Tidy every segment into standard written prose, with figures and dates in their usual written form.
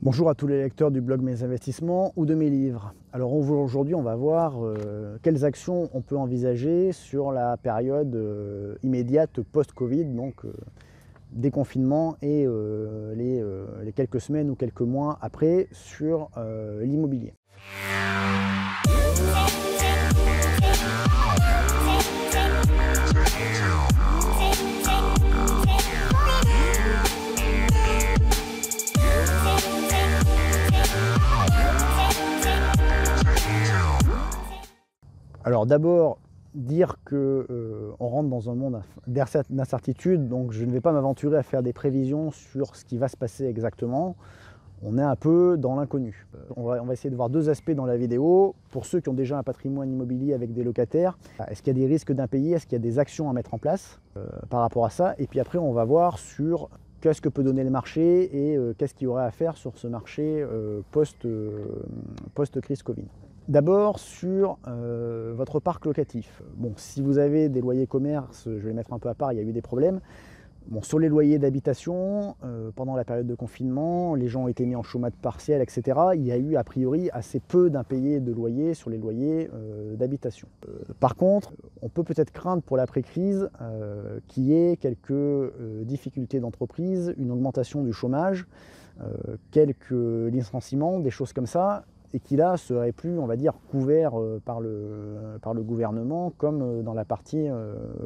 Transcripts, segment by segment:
Bonjour à tous les lecteurs du blog Mes Investissements ou de mes livres. Alors aujourd'hui on va voir quelles actions on peut envisager sur la période immédiate post-Covid, donc déconfinement et les quelques semaines ou quelques mois après sur l'immobilier. Alors d'abord, dire qu'on rentre dans un monde d'incertitude, donc je ne vais pas m'aventurer à faire des prévisions sur ce qui va se passer exactement. On est un peu dans l'inconnu. On va essayer de voir deux aspects dans la vidéo. Pour ceux qui ont déjà un patrimoine immobilier avec des locataires, est-ce qu'il y a des risques d'impayés, est-ce qu'il y a des actions à mettre en place par rapport à ça? Et puis après, on va voir sur qu'est-ce que peut donner le marché et qu'est-ce qu'il y aurait à faire sur ce marché post-crise Covid. D'abord sur votre parc locatif. Bon, si vous avez des loyers commerce, je vais les mettre un peu à part, il y a eu des problèmes. Bon, sur les loyers d'habitation, pendant la période de confinement, les gens ont été mis en chômage partiel, etc. Il y a eu a priori assez peu d'impayés de loyers sur les loyers d'habitation. Par contre, on peut peut-être craindre pour l'après-crise qu'il y ait quelques difficultés d'entreprise, une augmentation du chômage, quelques licenciements, des choses comme ça, et qui là serait plus, on va dire, couvert par le gouvernement comme dans la partie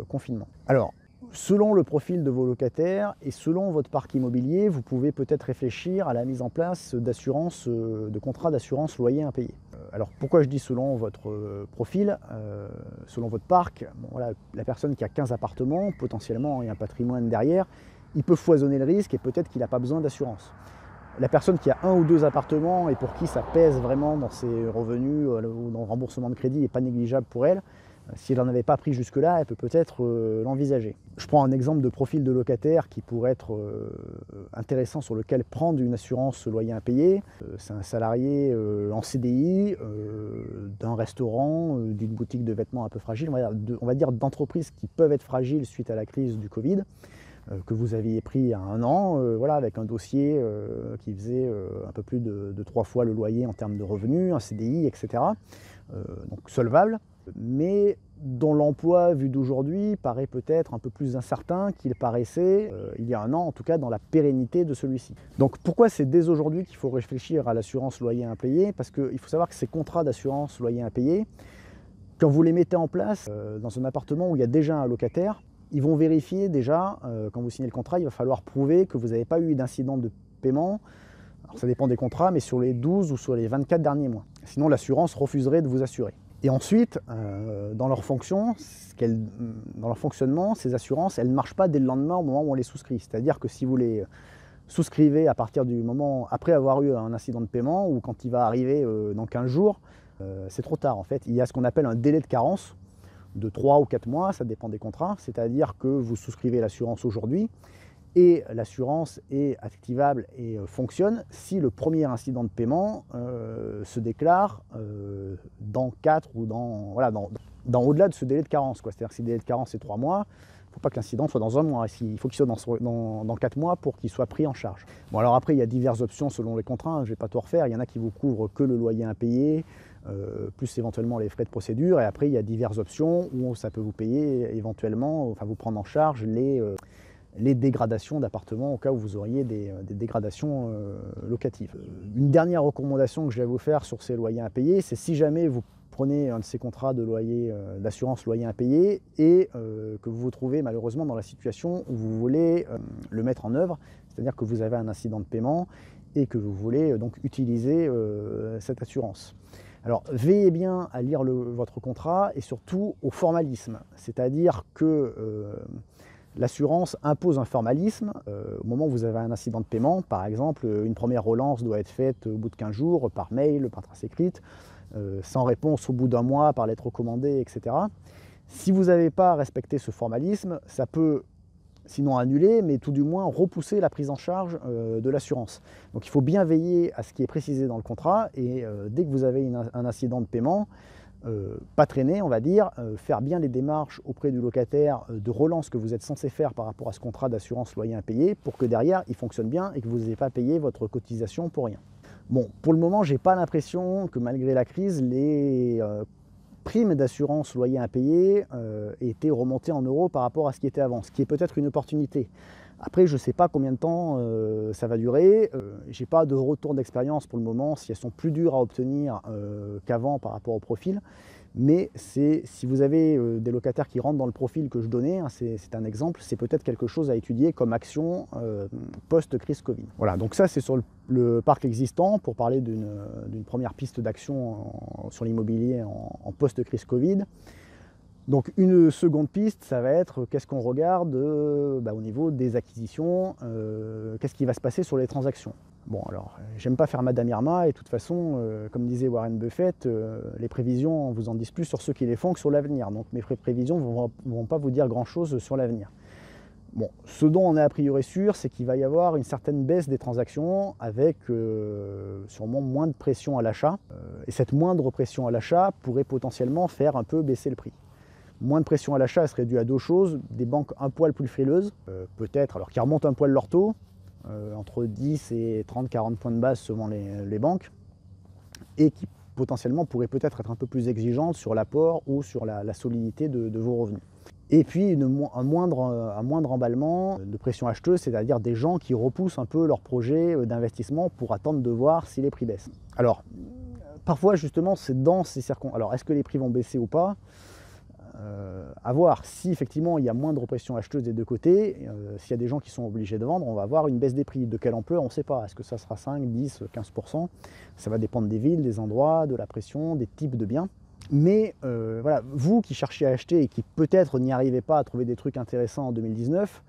confinement. Alors, selon le profil de vos locataires et selon votre parc immobilier, vous pouvez peut-être réfléchir à la mise en place d'assurance, de contrats d'assurance loyer impayé. Alors pourquoi je dis selon votre profil, selon votre parc? Bon, voilà, la personne qui a 15 appartements, potentiellement il y a un patrimoine derrière, il peut foisonner le risque et peut-être qu'il n'a pas besoin d'assurance. La personne qui a un ou deux appartements et pour qui ça pèse vraiment dans ses revenus ou dans le remboursement de crédit n'est pas négligeable pour elle, si elle n'en avait pas pris jusque-là, elle peut peut-être l'envisager. Je prends un exemple de profil de locataire qui pourrait être intéressant sur lequel prendre une assurance loyer impayé. C'est un salarié en CDI, d'un restaurant, d'une boutique de vêtements un peu fragile, on va dire d'entreprises qui peuvent être fragiles suite à la crise du Covid. Que vous aviez pris il y a un an, voilà, avec un dossier qui faisait un peu plus de 3 fois le loyer en termes de revenus, un CDI, etc. Donc solvable, mais dont l'emploi vu d'aujourd'hui paraît peut-être un peu plus incertain qu'il paraissait il y a un an, en tout cas dans la pérennité de celui-ci. Donc pourquoi c'est dès aujourd'hui qu'il faut réfléchir à l'assurance loyer impayé? Parce qu'il faut savoir que ces contrats d'assurance loyer impayé, quand vous les mettez en place dans un appartement où il y a déjà un locataire, ils vont vérifier déjà, quand vous signez le contrat, il va falloir prouver que vous n'avez pas eu d'incident de paiement. Alors ça dépend des contrats, mais sur les 12 ou sur les 24 derniers mois. Sinon, l'assurance refuserait de vous assurer. Et ensuite, dans leur fonctionnement, ces assurances, elles ne marchent pas dès le lendemain au moment où on les souscrit. C'est-à-dire que si vous les souscrivez à partir du moment après avoir eu un incident de paiement ou quand il va arriver dans 15 jours, c'est trop tard en fait. Il y a ce qu'on appelle un délai de carence de 3 ou 4 mois, ça dépend des contrats, c'est-à-dire que vous souscrivez l'assurance aujourd'hui et l'assurance est activable et fonctionne si le premier incident de paiement se déclare dans 4 ou dans au-delà de ce délai de carence. C'est-à-dire que si le délai de carence est 3 mois, il ne faut pas que l'incident soit dans un mois, il faut qu'il soit dans 4 mois pour qu'il soit pris en charge. Bon, alors après, il y a diverses options selon les contrats, je ne vais pas tout refaire, il y en a qui vous couvrent que le loyer impayé, plus éventuellement les frais de procédure, et après il y a diverses options où ça peut vous payer éventuellement, enfin vous prendre en charge les dégradations d'appartements au cas où vous auriez des dégradations locatives. Une dernière recommandation que je vais vous faire sur ces loyers impayés, c'est si jamais vous prenez un de ces contrats de loyer, d'assurance loyer impayé et que vous vous trouvez malheureusement dans la situation où vous voulez le mettre en œuvre, c'est-à-dire que vous avez un incident de paiement et que vous voulez donc utiliser cette assurance. Alors veillez bien à lire votre contrat et surtout au formalisme, c'est-à-dire que l'assurance impose un formalisme. Au moment où vous avez un incident de paiement, par exemple, une première relance doit être faite au bout de 15 jours par mail, par trace écrite, sans réponse au bout d'un mois par lettre recommandée, etc. Si vous n'avez pas respecté ce formalisme, ça peut sinon annuler, mais tout du moins repousser la prise en charge de l'assurance. Donc il faut bien veiller à ce qui est précisé dans le contrat et dès que vous avez un incident de paiement, pas traîner, on va dire, faire bien les démarches auprès du locataire de relance que vous êtes censé faire par rapport à ce contrat d'assurance loyer impayé pour que derrière il fonctionne bien et que vous n'ayez pas payé votre cotisation pour rien. Bon, pour le moment, j'ai pas l'impression que malgré la crise, les primes d'assurance loyer impayé aient été remontées en euros par rapport à ce qui était avant, ce qui est peut-être une opportunité. Après, je ne sais pas combien de temps ça va durer. Je n'ai pas de retour d'expérience pour le moment, si elles sont plus dures à obtenir qu'avant par rapport au profil. Mais si vous avez des locataires qui rentrent dans le profil que je donnais, hein, c'est un exemple, c'est peut-être quelque chose à étudier comme action post-crise Covid. Voilà, donc ça c'est sur le parc existant pour parler d'une première piste d'action sur l'immobilier en post-crise Covid. Donc une seconde piste, ça va être qu'est-ce qu'on regarde au niveau des acquisitions, qu'est-ce qui va se passer sur les transactions. Bon alors, j'aime pas faire Madame Irma et de toute façon, comme disait Warren Buffett, les prévisions vous en disent plus sur ceux qui les font que sur l'avenir. Donc mes prévisions ne vont pas vous dire grand-chose sur l'avenir. Bon, ce dont on est a priori sûr, c'est qu'il va y avoir une certaine baisse des transactions avec sûrement moins de pression à l'achat. Et cette moindre pression à l'achat pourrait potentiellement faire un peu baisser le prix. Moins de pression à l'achat serait due à deux choses, des banques un poil plus frileuses, peut-être, alors qui remontent un poil leur taux, entre 10 et 30-40 points de base selon les banques, et qui potentiellement pourraient peut-être être un peu plus exigeantes sur l'apport ou sur la solidité de vos revenus. Et puis un moindre emballement de pression acheteuse, c'est-à-dire des gens qui repoussent un peu leur projet d'investissement pour attendre de voir si les prix baissent. Alors, parfois justement, c'est dans ces circonstances. Alors, est-ce que les prix vont baisser ou pas ? À voir. Si effectivement il y a moins de pression acheteuse des deux côtés, s'il y a des gens qui sont obligés de vendre, on va avoir une baisse des prix. De quelle ampleur, on ne sait pas. Est-ce que ça sera 5, 10, 15%? Ça va dépendre des villes, des endroits, de la pression, des types de biens. Mais voilà, vous qui cherchez à acheter et qui peut-être n'y arrivez pas à trouver des trucs intéressants en 2019,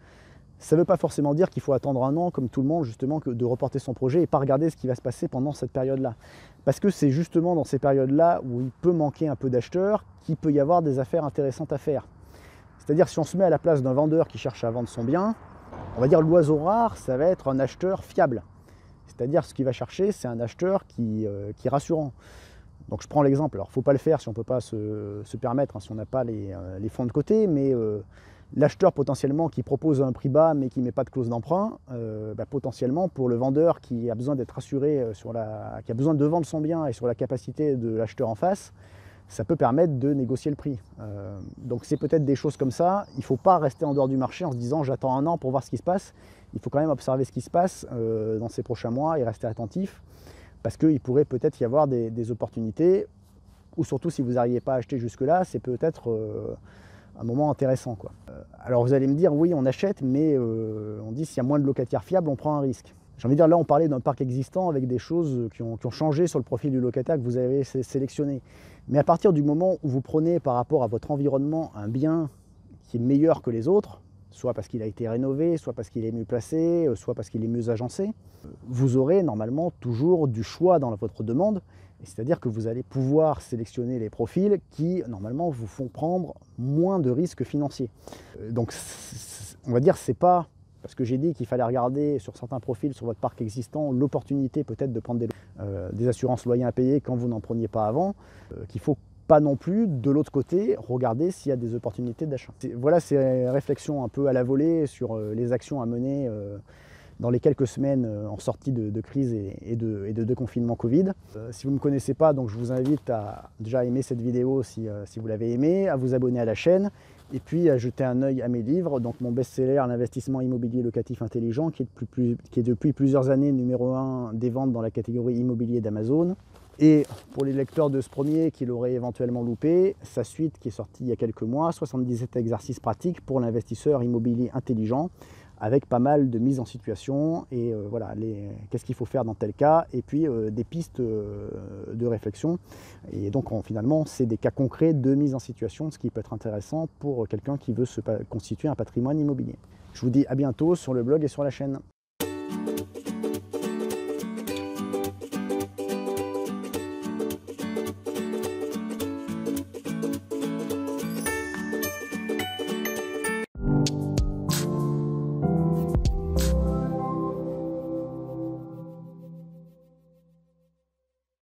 ça ne veut pas forcément dire qu'il faut attendre un an, comme tout le monde, justement, de reporter son projet et pas regarder ce qui va se passer pendant cette période-là. Parce que c'est justement dans ces périodes-là où il peut manquer un peu d'acheteurs qu'il peut y avoir des affaires intéressantes à faire. C'est-à-dire, si on se met à la place d'un vendeur qui cherche à vendre son bien, on va dire l'oiseau rare, ça va être un acheteur fiable. C'est-à-dire, ce qu'il va chercher, c'est un acheteur qui est rassurant. Donc je prends l'exemple, alors il ne faut pas le faire si on ne peut pas se permettre, hein, si on n'a pas les fonds de côté, mais l'acheteur potentiellement qui propose un prix bas mais qui ne met pas de clause d'emprunt, potentiellement pour le vendeur qui a besoin d'être rassuré, qui a besoin de vendre son bien et sur la capacité de l'acheteur en face, ça peut permettre de négocier le prix. Donc c'est peut-être des choses comme ça, il ne faut pas rester en dehors du marché en se disant j'attends un an pour voir ce qui se passe, il faut quand même observer ce qui se passe dans ces prochains mois et rester attentif, parce qu'il pourrait peut-être y avoir des opportunités, ou surtout si vous n'arrivez pas à acheter jusque-là, c'est peut-être un moment intéressant, quoi. Alors vous allez me dire, oui, on achète, mais on dit s'il y a moins de locataires fiables, on prend un risque. J'ai envie de dire, là, on parlait d'un parc existant avec des choses qui ont changé sur le profil du locataire que vous avez sélectionné. Mais à partir du moment où vous prenez par rapport à votre environnement un bien qui est meilleur que les autres, soit parce qu'il a été rénové, soit parce qu'il est mieux placé, soit parce qu'il est mieux agencé, vous aurez normalement toujours du choix dans votre demande, c'est-à-dire que vous allez pouvoir sélectionner les profils qui normalement vous font prendre moins de risques financiers. Donc on va dire c'est pas parce que j'ai dit qu'il fallait regarder sur certains profils sur votre parc existant l'opportunité peut-être de prendre des assurances loyers impayés quand vous n'en preniez pas avant, qu'il faut pas non plus, de l'autre côté, regarder s'il y a des opportunités d'achat. Voilà ces réflexions un peu à la volée sur les actions à mener dans les quelques semaines en sortie de crise et de confinement Covid. Si vous ne me connaissez pas, donc je vous invite à déjà aimer cette vidéo si vous l'avez aimée, à vous abonner à la chaîne et puis à jeter un œil à mes livres. Donc mon best-seller, l'investissement immobilier locatif intelligent, qui est depuis plusieurs années numéro 1 des ventes dans la catégorie immobilier d'Amazon. Et pour les lecteurs de ce premier qui l'auraient éventuellement loupé, sa suite qui est sortie il y a quelques mois, 77 exercices pratiques pour l'investisseur immobilier intelligent, avec pas mal de mise en situation et voilà, qu'est-ce qu'il faut faire dans tel cas, et puis des pistes de réflexion. Et donc finalement, c'est des cas concrets de mise en situation, ce qui peut être intéressant pour quelqu'un qui veut se constituer un patrimoine immobilier. Je vous dis à bientôt sur le blog et sur la chaîne.